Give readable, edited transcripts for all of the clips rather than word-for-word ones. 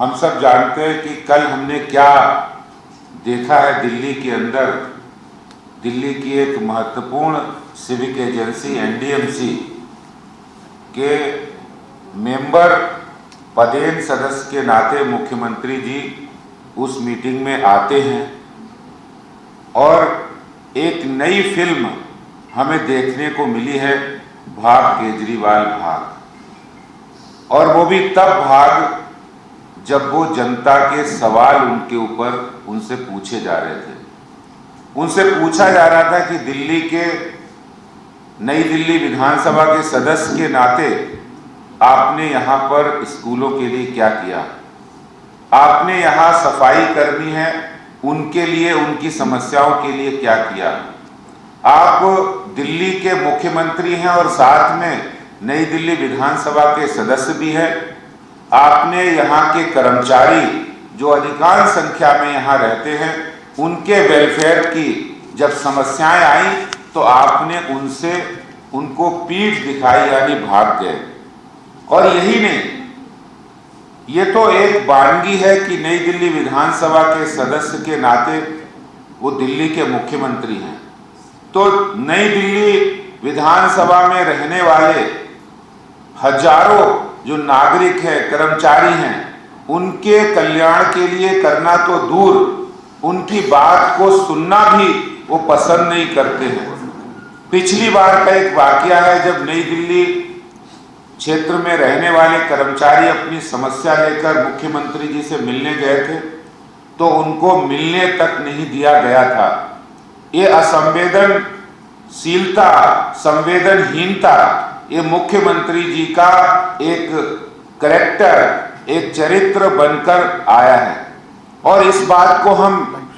हम सब जानते हैं कि कल हमने क्या देखा है दिल्ली के अंदर। दिल्ली की एक महत्वपूर्ण सिविक एजेंसी एनडीएमसी के मेंबर पदेन सदस्य के नाते मुख्यमंत्री जी उस मीटिंग में आते हैं और एक नई फिल्म हमें देखने को मिली है, भाग केजरीवाल भाग। और वो भी तब भाग जब वो जनता के सवाल उनके ऊपर उनसे पूछे जा रहे थे। उनसे पूछा जा रहा था कि नई दिल्ली विधानसभा के सदस्य के नाते आपने यहाँ पर स्कूलों के लिए क्या किया, आपने यहाँ सफाई कर्मी है उनके लिए, उनकी समस्याओं के लिए क्या किया, आप दिल्ली के मुख्यमंत्री हैं और साथ में नई दिल्ली विधानसभा के सदस्य भी हैं, आपने यहाँ के कर्मचारी जो अधिकांश संख्या में यहाँ रहते हैं उनके वेलफेयर की जब समस्याएं आई तो आपने उनको पीठ दिखाई, यानी भाग गए। और यही नहीं, ये तो एक वानगी है कि नई दिल्ली विधानसभा के सदस्य के नाते वो दिल्ली के मुख्यमंत्री हैं, तो नई दिल्ली विधानसभा में रहने वाले हजारों जो नागरिक हैं, कर्मचारी हैं, उनके कल्याण के लिए करना तो दूर, उनकी बात को सुनना भी वो पसंद नहीं करते हैं। पिछली बार का एक वाकया है जब नई दिल्ली क्षेत्र में रहने वाले कर्मचारी अपनी समस्या लेकर मुख्यमंत्री जी से मिलने गए थे तो उनको मिलने तक नहीं दिया गया था। ये असंवेदनशीलता, संवेदनहीनता ये मुख्यमंत्री जी का एक कैरेक्टर, एक चरित्र बनकर आया है। और इस बात को हम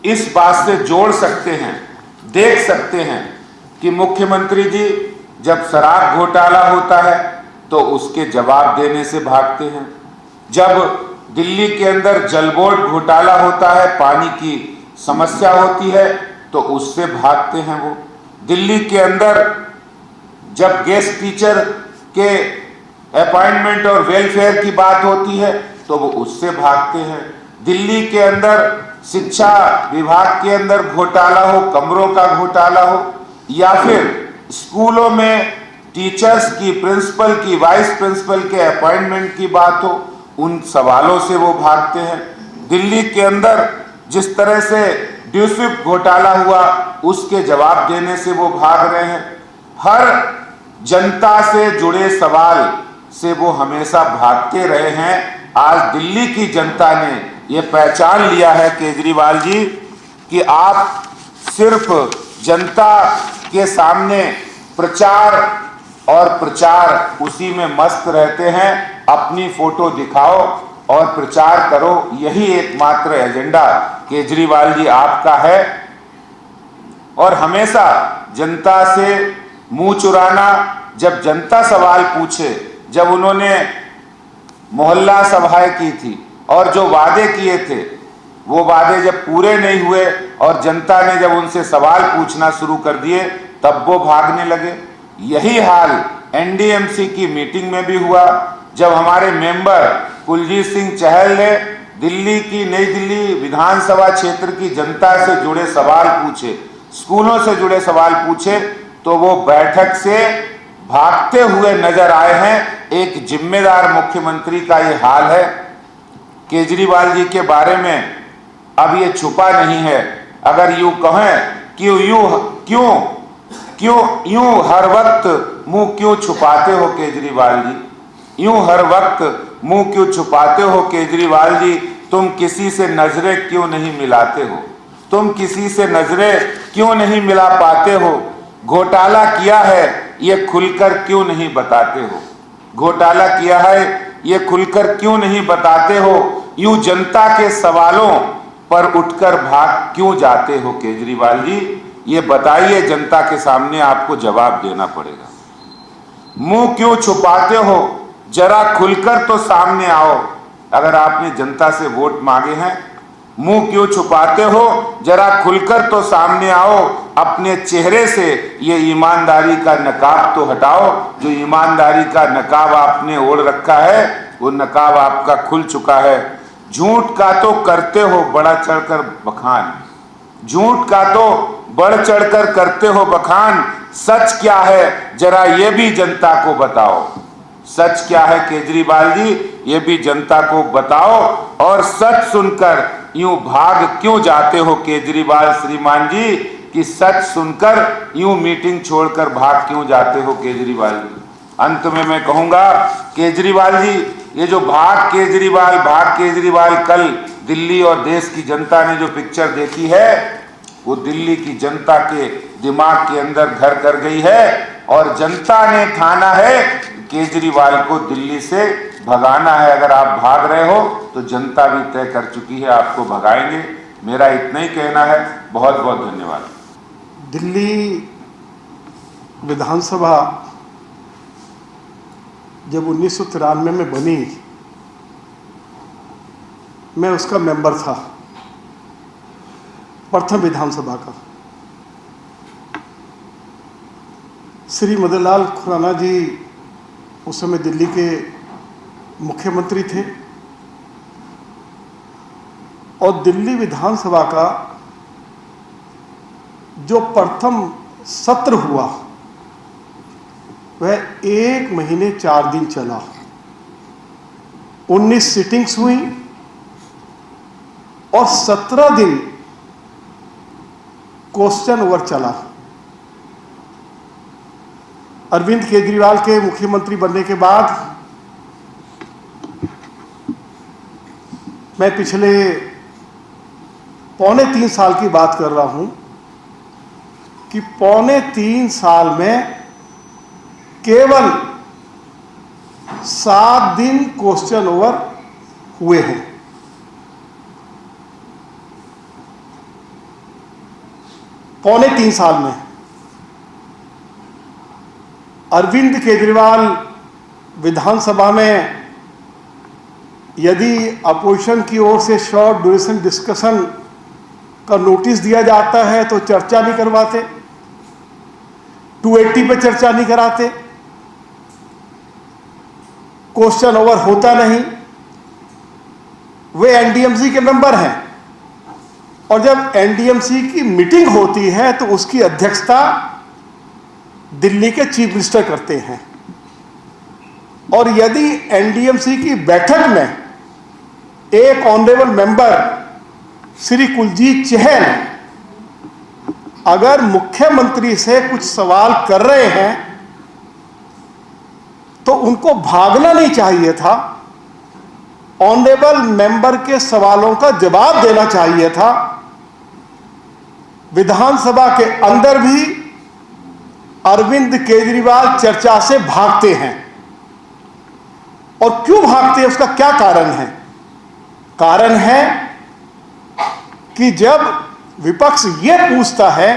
इस बात से जोड़ सकते हैं, देख सकते हैं कि मुख्यमंत्री जी जब शराब घोटाला होता है तो उसके जवाब देने से भागते हैं, जब दिल्ली के अंदर जल बोर्ड घोटाला होता है, पानी की समस्या होती है तो उससे भागते हैं वो, दिल्ली के अंदर जब गेस्ट टीचर के अपॉइंटमेंट और वेलफेयर की बात होती है तो वो उससे भागते हैं, दिल्ली के अंदर शिक्षा विभाग के अंदर घोटाला हो, कमरों का घोटाला हो, या फिर स्कूलों में टीचर्स की, प्रिंसिपल की, वाइस प्रिंसिपल के अपॉइंटमेंट की बात हो, उन सवालों से वो भागते हैं। दिल्ली के अंदर जिस तरह से ड्यूसिप घोटाला हुआ उसके जवाब देने से वो भाग रहे हैं। हर जनता से जुड़े सवाल से वो हमेशा भागते रहे हैं। आज दिल्ली की जनता ने ये पहचान लिया है केजरीवाल जी कि आप सिर्फ जनता के सामने प्रचार और प्रचार उसी में मस्त रहते हैं, अपनी फोटो दिखाओ और प्रचार करो, यही एकमात्र एजेंडा केजरीवाल जी आपका है। और हमेशा जनता से मुंह चुराना, जब जनता सवाल पूछे, जब उन्होंने मोहल्ला सभाएं की थी और जो वादे किए थे वो वादे जब पूरे नहीं हुए और जनता ने जब उनसे सवाल पूछना शुरू कर दिए तब वो भागने लगे। यही हाल एनडीएमसी की मीटिंग में भी हुआ जब हमारे मेंबर कुलजीत सिंह चहल ने नई दिल्ली विधानसभा क्षेत्र की जनता से जुड़े सवाल पूछे, स्कूलों से जुड़े सवाल पूछे, तो वो बैठक से भागते हुए नजर आए हैं। एक जिम्मेदार मुख्यमंत्री का ये हाल है। केजरीवाल जी के बारे में अब ये छुपा नहीं है। अगर यूं कहें कि यूं हर वक्त मुंह क्यों छुपाते हो केजरीवाल जी, यूं हर वक्त मुंह क्यों छुपाते हो केजरीवाल जी, तुम किसी से नजरें क्यों नहीं मिलाते हो, तुम किसी से नजरें क्यों नहीं मिला पाते हो, घोटाला किया है ये खुलकर क्यों नहीं बताते हो, घोटाला किया है ये खुलकर क्यों नहीं बताते हो, यूं जनता के सवालों पर उठकर भाग क्यों जाते हो केजरीवाल जी, ये बताइए, जनता के सामने आपको जवाब देना पड़ेगा। मुंह क्यों छुपाते हो, जरा खुलकर तो सामने आओ। अगर आपने जनता से वोट मांगे हैं, मुंह क्यों छुपाते हो, जरा खुलकर तो सामने आओ। अपने चेहरे से ये ईमानदारी का नकाब तो हटाओ, जो ईमानदारी का नकाब आपने ओढ़ रखा है वो नकाब आपका खुल चुका है। झूठ का तो करते हो बड़ा चढ़कर बखान, झूठ का तो बढ़ चढ़कर करते हो बखान, सच क्या है जरा ये भी जनता को बताओ। सच क्या है केजरीवाल जी, ये भी जनता को बताओ। और सच सुनकर यूं भाग क्यों जाते हो केजरीवाल श्रीमान जी, कि सच सुनकर यूं मीटिंग छोड़कर भाग क्यों जाते हो केजरीवाल जी। अंत में मैं कहूंगा केजरीवाल जी, ये जो भाग केजरीवाल कल दिल्ली और देश की जनता ने जो पिक्चर देखी है, वो दिल्ली की जनता के दिमाग के अंदर घर कर गई है और जनता ने ठाना है केजरीवाल को दिल्ली से भगाना है। अगर आप भाग रहे हो तो जनता भी तय कर चुकी है आपको भगाएंगे। मेरा इतना ही कहना है। बहुत बहुत धन्यवाद। दिल्ली विधानसभा जब 1993 में बनी, मैं उसका मेंबर था, प्रथम विधानसभा का। श्री मदन लाल खुराना जी उस समय दिल्ली के मुख्यमंत्री थे और दिल्ली विधानसभा का जो प्रथम सत्र हुआ वह 1 महीने 4 दिन चला। 19 सिटिंग्स हुई और 17 दिन क्वेश्चन ओवर चला। अरविंद केजरीवाल के मुख्यमंत्री बनने के बाद मैं पिछले 2.25 साल की बात कर रहा हूं कि 2.25 साल में केवल 7 दिन क्वेश्चन ओवर हुए हैं। पौने 3 साल में अरविंद केजरीवाल विधानसभा में यदि अपोजिशन की ओर से शॉर्ट ड्यूरेशन डिस्कशन का नोटिस दिया जाता है तो चर्चा नहीं करवाते, 280 पे चर्चा नहीं कराते, क्वेश्चन ओवर होता नहीं। वे एनडीएमसी के मेंबर हैं और जब एनडीएमसी की मीटिंग होती है तो उसकी अध्यक्षता दिल्ली के चीफ मिनिस्टर करते हैं। और यदि एनडीएमसी की बैठक में एक ऑनरेबल मेंबर श्री कुलजीत चहल अगर मुख्यमंत्री से कुछ सवाल कर रहे हैं तो उनको भागना नहीं चाहिए था, ऑनरेबल मेंबर के सवालों का जवाब देना चाहिए था। विधानसभा के अंदर भी अरविंद केजरीवाल चर्चा से भागते हैं और क्यों भागते हैं उसका क्या कारण है? कारण है कि जब विपक्ष ये पूछता है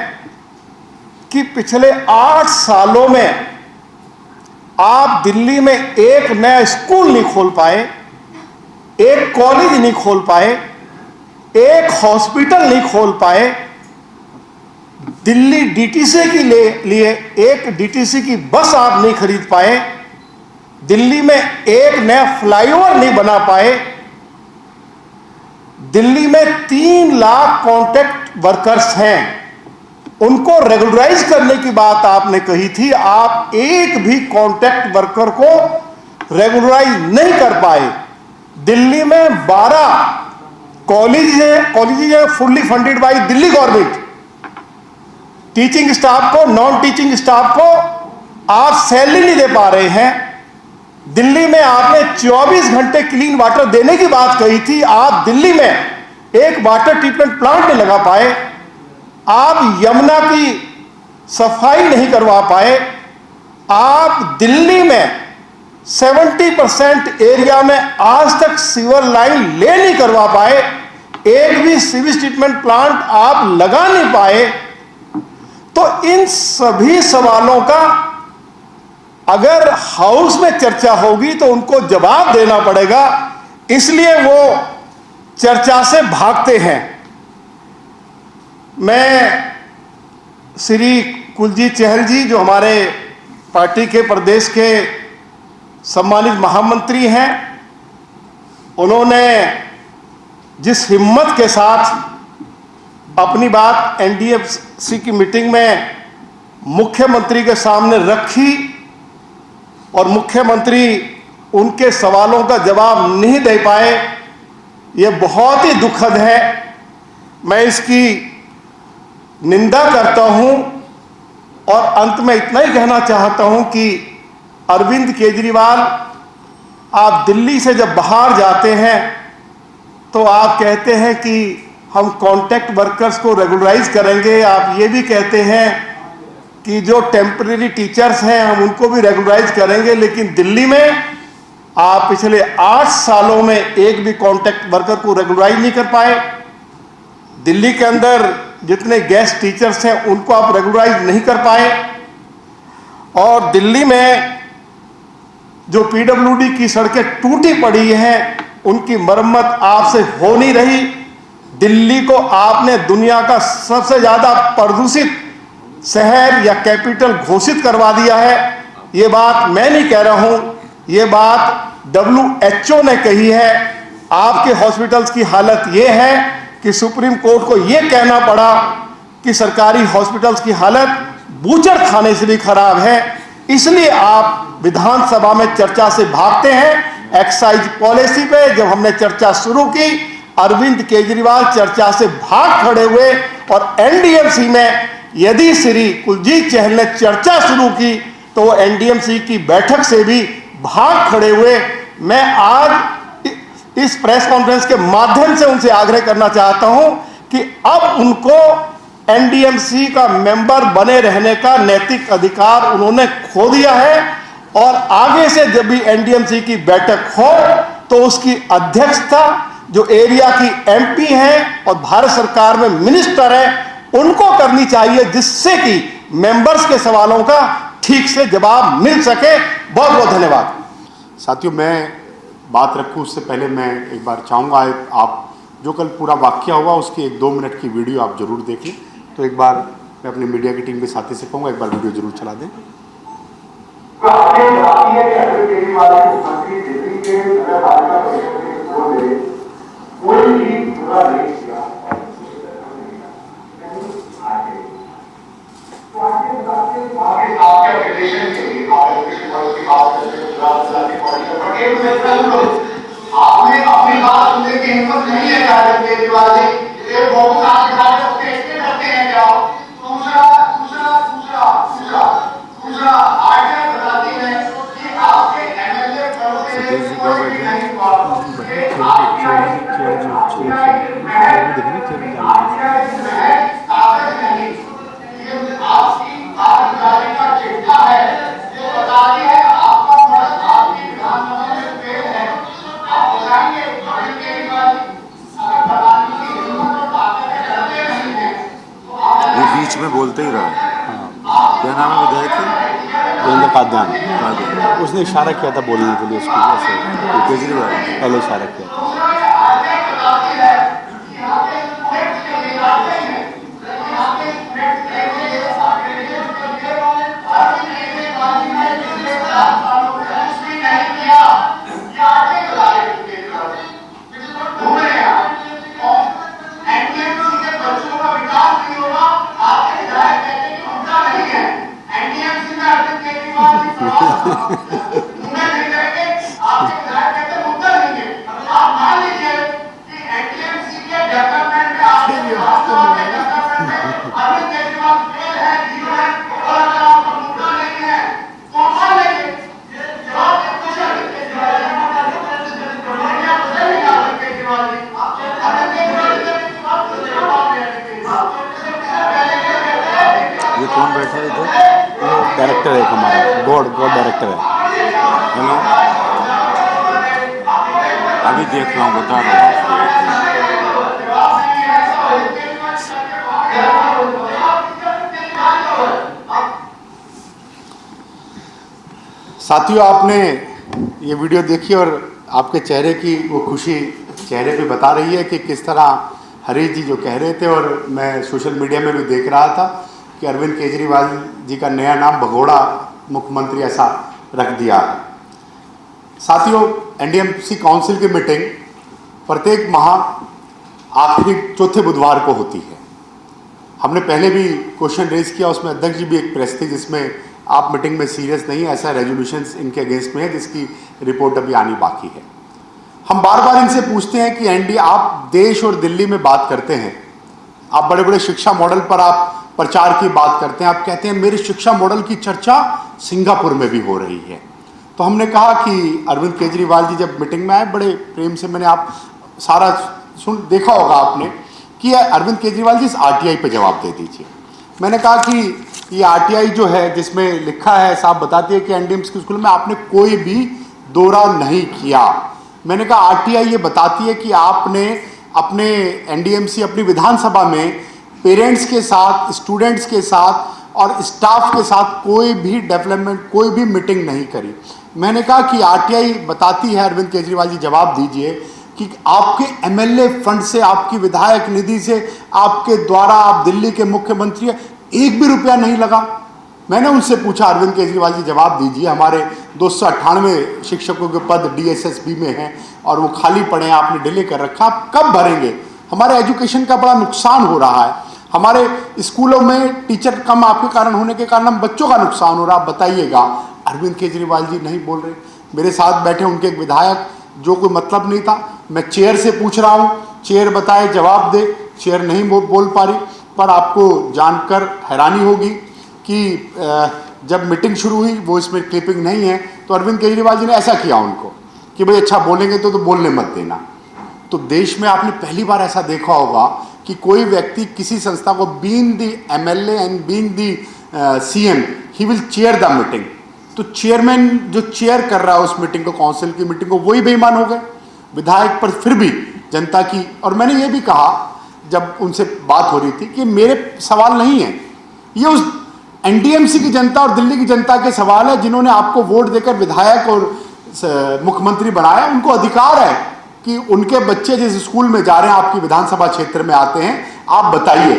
कि पिछले 8 सालों में आप दिल्ली में एक नया स्कूल नहीं खोल पाए, एक कॉलेज नहीं खोल पाए, एक हॉस्पिटल नहीं खोल पाए, दिल्ली डीटीसी के लिए एक डीटीसी की बस आप नहीं खरीद पाए, दिल्ली में एक नया फ्लाईओवर नहीं बना पाए, दिल्ली में 3 लाख कॉन्ट्रैक्ट वर्कर्स हैं, उनको रेगुलराइज करने की बात आपने कही थी, आप एक भी कॉन्ट्रैक्ट वर्कर को रेगुलराइज नहीं कर पाए। दिल्ली में 12 कॉलेज है fully funded by Delhi government. Teaching staff को, नॉन टीचिंग स्टाफ को आप सैलरी नहीं दे पा रहे हैं। दिल्ली में आपने 24 घंटे क्लीन वाटर देने की बात कही थी, आप दिल्ली में एक वाटर ट्रीटमेंट प्लांट नहीं लगा पाए, आप यमुना की सफाई नहीं करवा पाए, आप दिल्ली में 70% एरिया में आज तक सीवर लाइन ले नहीं करवा पाए, एक भी सीवेज ट्रीटमेंट प्लांट आप लगा नहीं पाए। तो इन सभी सवालों का अगर हाउस में चर्चा होगी तो उनको जवाब देना पड़ेगा, इसलिए वो चर्चा से भागते हैं। मैं श्री कुलजीत चहल जी जो हमारे पार्टी के प्रदेश के सम्मानित महामंत्री हैं, उन्होंने जिस हिम्मत के साथ अपनी बात एनडीएमसी की मीटिंग में मुख्यमंत्री के सामने रखी और मुख्यमंत्री उनके सवालों का जवाब नहीं दे पाए, ये बहुत ही दुखद है। मैं इसकी निंदा करता हूं और अंत में इतना ही कहना चाहता हूं कि अरविंद केजरीवाल, आप दिल्ली से जब बाहर जाते हैं तो आप कहते हैं कि हम कॉन्ट्रैक्ट वर्कर्स को रेगुलराइज करेंगे। आप ये भी कहते हैं कि जो टेम्परेरी टीचर्स हैं हम उनको भी रेगुलराइज करेंगे, लेकिन दिल्ली में आप पिछले 8 सालों में एक भी कॉन्ट्रैक्ट वर्कर को रेगुलराइज नहीं कर पाए। दिल्ली के अंदर जितने गेस्ट टीचर्स हैं उनको आप रेगुलराइज नहीं कर पाए, और दिल्ली में जो पीडब्ल्यूडी की सड़कें टूटी पड़ी हैं उनकी मरम्मत आपसे हो नहीं रही। दिल्ली को आपने दुनिया का सबसे ज्यादा प्रदूषित शहर या कैपिटल घोषित करवा दिया है। ये बात मैं नहीं कह रहा हूं, ये बात WHO ने कही है। आपके हॉस्पिटल्स की हालत ये है कि सुप्रीम कोर्ट को ये कहना पड़ा कि सरकारी हॉस्पिटल्स की हालत बूचड़ खाने से भी खराब है। इसलिए आप विधानसभा में चर्चा से भागते हैं। एक्साइज पॉलिसी पे जब हमने चर्चा शुरू की, अरविंद केजरीवाल चर्चा से भाग खड़े हुए, और एनडीएमसी में यदि श्री कुलजीत चहल ने चर्चा शुरू की तो वो एनडीएमसी की बैठक से भी भाग खड़े हुए। मैं आज इस प्रेस कॉन्फ्रेंस के माध्यम से उनसे आग्रह करना चाहता हूं कि अब उनको एनडीएमसी का मेंबर बने रहने का नैतिक अधिकार उन्होंने खो दिया है, और आगे से जब भी एनडीएमसी की बैठक हो तो उसकी अध्यक्षता जो एरिया की एमपी हैं और भारत सरकार में मिनिस्टर हैं उनको करनी चाहिए, जिससे कि मेंबर्स के सवालों का ठीक से जवाब मिल सके। बहुत बहुत धन्यवाद। साथियों, मैं बात रखूं उससे पहले मैं एक बार चाहूँगा आप जो कल पूरा वाक्य हुआ उसकी 1-2 मिनट की वीडियो आप जरूर देखें। तो एक बार मैं अपनी मीडिया की टीम के साथी से कहूँगा एक बार वीडियो जरूर चला दें। आपने अपनी बात सुनने की हिम्मत नहीं है अरविंद केजरीवाल जी, ये बहुत सारे दिखाते उसके इसलिए करते हैं क्या? दूसरा आर्टिकल बताती है कि आपके एमएलए आपकी अधिकारी का चिट्ठा है जो बताती है आपका मर्द आपकी विधानसभा में फेल है। आप बताएंगे अरविंद केजरीवाल अगर बताने की हिम्मत और ताकत करते नहीं है तो ये बीच में बोलते ही रहा। क्या नाम है विधायक का? देवेंद्र कादयान। उसने इशारा किया था बोलने के लिए उसको, ऐसे केजरीवाल पहले इशारा किया था। ये कौन बैठा है इधर? डायरेक्टर है हमारा, बोर्ड डायरेक्टर है। हेलो, अभी देख रहा हूँ, बता रहा हूँ। साथियों, आपने ये वीडियो देखी और आपके चेहरे की वो खुशी चेहरे पे बता रही है कि किस तरह हरीश जी जो कह रहे थे, और मैं सोशल मीडिया में भी देख रहा था कि अरविंद केजरीवाल जी का नया नाम भगोड़ा मुख्यमंत्री ऐसा रख दिया। साथियों, एनडीएमसी काउंसिल की मीटिंग प्रत्येक माह आखिरी चौथे बुधवार को होती है। हमने पहले भी क्वेश्चन रेज किया, उसमें अध्यक्ष जी भी एक प्रेस थी जिसमें आप मीटिंग में सीरियस नहीं, ऐसा रेजोल्यूशंस इनके अगेंस्ट में है जिसकी रिपोर्ट अभी आनी बाकी है। हम बार बार इनसे पूछते हैं कि एनडी, आप देश और दिल्ली में बात करते हैं, आप बड़े बड़े शिक्षा मॉडल पर आप प्रचार की बात करते हैं, आप कहते हैं मेरे शिक्षा मॉडल की चर्चा सिंगापुर में भी हो रही है। तो हमने कहा कि अरविंद केजरीवाल जी जब मीटिंग में आए, बड़े प्रेम से मैंने आप सारा देखा होगा आपने कि अरविंद केजरीवाल जी इस आरटीआई पे जवाब दे दीजिए। मैंने कहा कि ये आरटीआई जो है जिसमें लिखा है, साहब बताती है कि एनडीएमसी के स्कूल में आपने कोई भी दौरा नहीं किया। मैंने कहा आरटीआई ये बताती है कि आपने अपने एनडीएमसी अपनी विधानसभा में पेरेंट्स के साथ, स्टूडेंट्स के साथ और स्टाफ के साथ कोई भी डेवलपमेंट, कोई भी मीटिंग नहीं करी। मैंने कहा कि आरटीआई बताती है, अरविंद केजरीवाल जी जवाब दीजिए कि आपके एमएलए फंड से, आपकी विधायक निधि से, आपके द्वारा, आप दिल्ली के मुख्यमंत्री, एक भी रुपया नहीं लगा। मैंने उनसे पूछा, अरविंद केजरीवाल जी जवाब दीजिए, हमारे 298 शिक्षकों के पद डीएसएसबी में हैं और वो खाली पड़े हैं, आपने डिले कर रखा, आप कब भरेंगे? हमारे एजुकेशन का बड़ा नुकसान हो रहा है, हमारे स्कूलों में टीचर कम आपके कारण होने के कारण हम बच्चों का नुकसान हो रहा है, बताइएगा। अरविंद केजरीवाल जी नहीं बोल रहे। मेरे साथ बैठे उनके एक विधायक, जो कोई मतलब नहीं था, मैं चेयर से पूछ रहा हूँ, चेयर बताए जवाब दे, चेयर नहीं बोल पा रही। पर आपको जानकर हैरानी होगी कि जब मीटिंग शुरू हुई, वो इसमें क्लिपिंग नहीं है, तो अरविंद केजरीवाल जी ने ऐसा किया उनको कि भाई अच्छा बोलेंगे तो बोलने मत देना। तो देश में आपने पहली बार ऐसा देखा होगा कि कोई व्यक्ति किसी संस्था को, being the MLA and being the CM, he will chair the meeting. तो चेयरमैन जो चेयर कर रहा है उस मीटिंग को, काउंसिल की मीटिंग को, वही बेईमान हो गए विधायक। पर फिर भी जनता की, और मैंने ये भी कहा जब उनसे बात हो रही थी कि मेरे सवाल नहीं है, ये उस एनडीएमसी की जनता और दिल्ली की जनता के सवाल है जिन्होंने आपको वोट देकर विधायक और मुख्यमंत्री बनाया। उनको अधिकार है कि उनके बच्चे जिस स्कूल में जा रहे हैं, आपकी विधानसभा क्षेत्र में आते हैं, आप बताइए।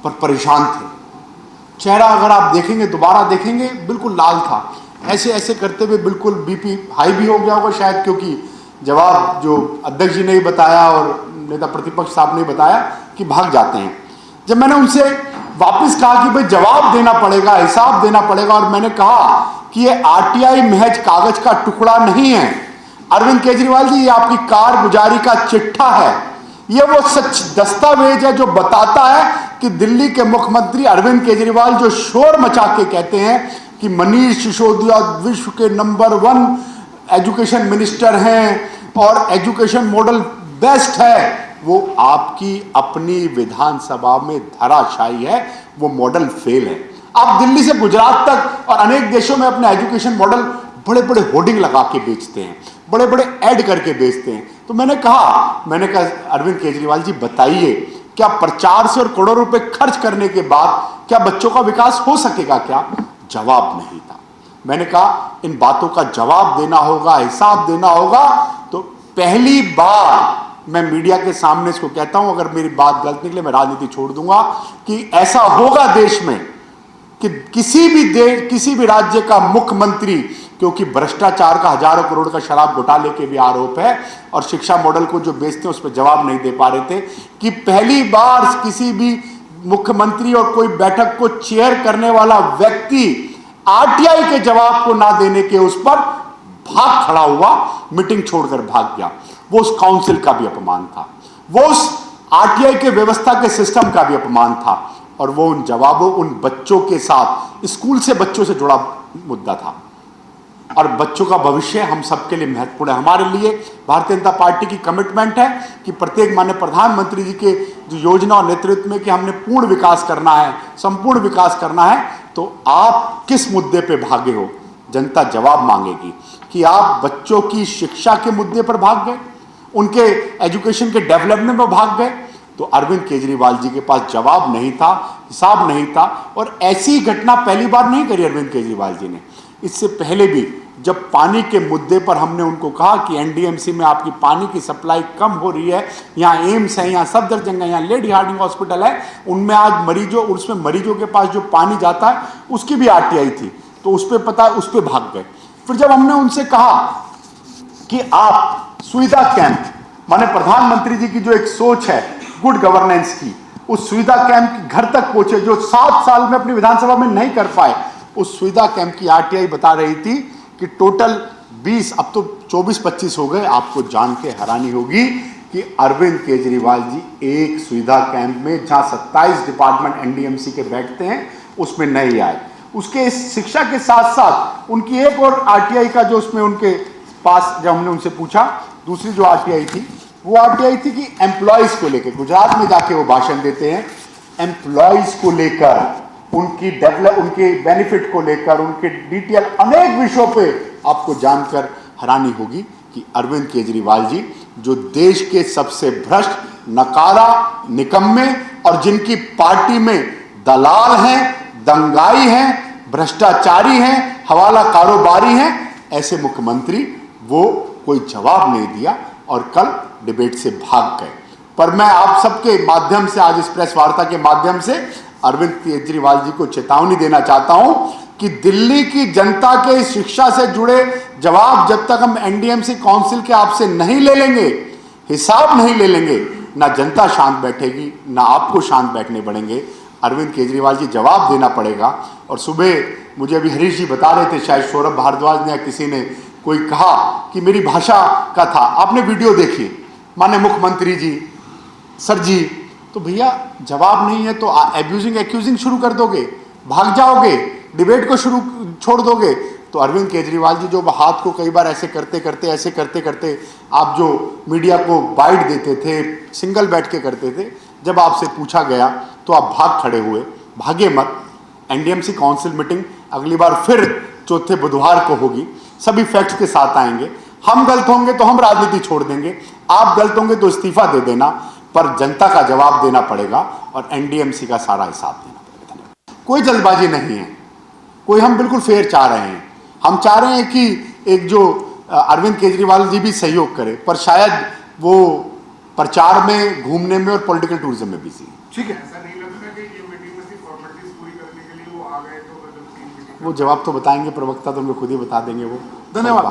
पर परेशान थे, चेहरा अगर आप देखेंगे, दोबारा देखेंगे, बिल्कुल लाल था, ऐसे ऐसे करते हुए बिल्कुल बीपी हाई भी हो गया होगा शायद, क्योंकि जवाब जो अध्यक्ष जी ने बताया और नेता प्रतिपक्ष साहब ने बताया कि भाग जाते हैं। जब मैंने उनसे वापस कहा कि भाई जवाब देना पड़ेगा, हिसाब देना पड़ेगा, और मैंने कहा कि ये आरटीआई महज कागज का टुकड़ा नहीं है अरविंद केजरीवाल जी, ये आपकी कारगुजारी का चिट्ठा है, ये वो सच दस्तावेज है जो बताता है कि दिल्ली के मुख्यमंत्री अरविंद केजरीवाल जो शोर मचा के कहते हैं कि मनीष सिसोदिया विश्व के नंबर 1 एजुकेशन मिनिस्टर हैं और एजुकेशन मॉडल बेस्ट है, वो आपकी अपनी विधानसभा में धराशायी है, वो मॉडल फेल है। आप दिल्ली से गुजरात तक और अनेक देशों में अपने एजुकेशन मॉडल बड़े बड़े होर्डिंग लगा के बेचते हैं, बड़े बड़े ऐड करके बेचते हैं। तो मैंने कहा अरविंद केजरीवाल जी बताइए, क्या प्रचार से और करोड़ों रुपए खर्च करने के बाद क्या बच्चों का विकास हो सकेगा क्या? जवाब नहीं था। मैंने कहा इन बातों का जवाब देना होगा, हिसाब देना होगा। तो पहली बार मैं मीडिया के सामने इसको कहता हूं, अगर मेरी बात गलत निकले मैं राजनीति छोड़ दूंगा, कि ऐसा होगा देश में कि किसी भी राज्य का मुख्यमंत्री, क्योंकि भ्रष्टाचार का हजारों करोड़ का शराब घोटाले के भी आरोप है और शिक्षा मॉडल को जो बेचते हैं उस पर जवाब नहीं दे पा रहे थे, कि पहली बार किसी भी मुख्यमंत्री और कोई बैठक को चेयर करने वाला व्यक्ति आरटीआई के जवाब को ना देने के उस पर भाग खड़ा हुआ, मीटिंग छोड़कर भाग गया। वो उस काउंसिल का भी अपमान था, वो उस आरटीआई के व्यवस्था के सिस्टम का भी अपमान था, और वो उन जवाबों, उन बच्चों के साथ, स्कूल से बच्चों से जुड़ा मुद्दा था। और बच्चों का भविष्य हम सबके लिए महत्वपूर्ण है। हमारे लिए भारतीय जनता पार्टी की कमिटमेंट है कि प्रत्येक माननीय प्रधानमंत्री जी के जो योजना और नेतृत्व में कि हमने पूर्ण विकास करना है, संपूर्ण विकास करना है, तो आप किस मुद्दे पे भागे हो, जनता जवाब मांगेगी। कि आप बच्चों की शिक्षा के मुद्दे पर भाग गए, उनके एजुकेशन के डेवलपमेंट में भाग गए, तो अरविंद केजरीवाल जी के पास जवाब नहीं था, हिसाब नहीं था। और ऐसी घटना पहली बार नहीं करी अरविंद केजरीवाल जी ने। इससे पहले भी जब पानी के मुद्दे पर हमने उनको कहा कि एनडीएमसी में आपकी पानी की सप्लाई कम हो रही है, यहाँ एम्स है, यहाँ सफदरजंग है, यहाँ लेडी हार्डिंग हॉस्पिटल है, उनमें आज मरीजों के पास जो पानी जाता है उसकी भी आरटीआई थी, तो उस पर भाग गए। फिर जब हमने उनसे कहा कि आप सुविधा कैंप माने प्रधानमंत्री जी की जो एक सोच है गुड गवर्नेंस की, उस सुविधा कैंप घर तक पहुंचे जो 7 साल में अपनी विधानसभा में नहीं कर पाए। उस सुविधा कैंप की आरटीआई बता रही थी कि टोटल 20, अब तो 24-25 हो गए। आपको जान के हैरानी होगी कि अरविंद केजरीवाल जी एक सुविधा कैंप में जहां 27 डिपार्टमेंट एनडीएमसी के बैठते हैं उसमें नहीं आए। उसके शिक्षा के साथ साथ उनकी एक और आरटीआई का जो उसमें उनके पास जब हमने उनसे पूछा, दूसरी जो आरटीआई थी वो आरटीआई थी कि एम्प्लॉयज को लेकर, गुजरात में जाके वो भाषण देते हैं, एम्प्लॉयज को लेकर, उनकी डेवलप, उनके बेनिफिट को लेकर, उनके डिटेल अनेक विषयों पे आपको जानकर हैरानी होगी कि अरविंद केजरीवाल जी जो देश के सबसे भ्रष्ट, नकारा, निकम्मे और जिनकी पार्टी में दलाल हैं, दंगाई हैं, भ्रष्टाचारी हैं, हवाला कारोबारी हैं, ऐसे मुख्यमंत्री वो कोई जवाब नहीं दिया और कल डिबेट से भाग गए। पर मैं आप सबके माध्यम से, आज इस प्रेस वार्ता के माध्यम से अरविंद केजरीवाल जी को चेतावनी देना चाहता हूं कि दिल्ली की जनता के शिक्षा से जुड़े जवाब जब तक हम एनडीएमसी काउंसिल के आपसे नहीं ले लेंगे, हिसाब नहीं ले लेंगे, ना जनता शांत बैठेगी, ना आपको शांत बैठने पड़ेंगे। अरविंद केजरीवाल जी जवाब देना पड़ेगा। और सुबह मुझे अभी हरीश जी बता रहे थे, शायद सौरभ भारद्वाज ने या किसी ने कोई कहा कि मेरी भाषा का था, आपने वीडियो देखी, माननीय मुख्यमंत्री जी, सर जी, तो भैया जवाब नहीं है तो एब्यूजिंग एक्यूजिंग शुरू कर दोगे, भाग जाओगे, डिबेट को छोड़ दोगे। तो अरविंद केजरीवाल जी जो हाथ को कई बार ऐसे करते करते आप जो मीडिया को बाइट देते थे, सिंगल बैठ के करते थे, जब आपसे पूछा गया तो आप भाग खड़े हुए। भागे मत। एनडीएमसी काउंसिल मीटिंग अगली बार फिर चौथे बुधवार को होगी, सभी फैक्ट्स के साथ आएंगे। हम गलत होंगे तो हम राजनीति छोड़ देंगे, आप गलत होंगे तो इस्तीफा दे देना, पर जनता का जवाब देना पड़ेगा और एनडीएमसी का सारा हिसाब देना पड़ेगा। कोई जल्दबाजी नहीं है, कोई, हम बिल्कुल फेयर चाह रहे हैं। हम चाह रहे हैं कि एक जो अरविंद केजरीवाल जी भी सहयोग करे, पर शायद वो प्रचार में, घूमने में और पॉलिटिकल टूरिज्म में बिजी। ठीक है, ऐसा नहीं लगता कि ये मीटिंग में सिर्फ फॉर्मेलिटीज पूरी करने के लिए वो आ गए, तो मतलब वो जवाब तो बताएंगे प्रवक्ता, तो हम लोग खुद ही बता देंगे वो। धन्यवाद।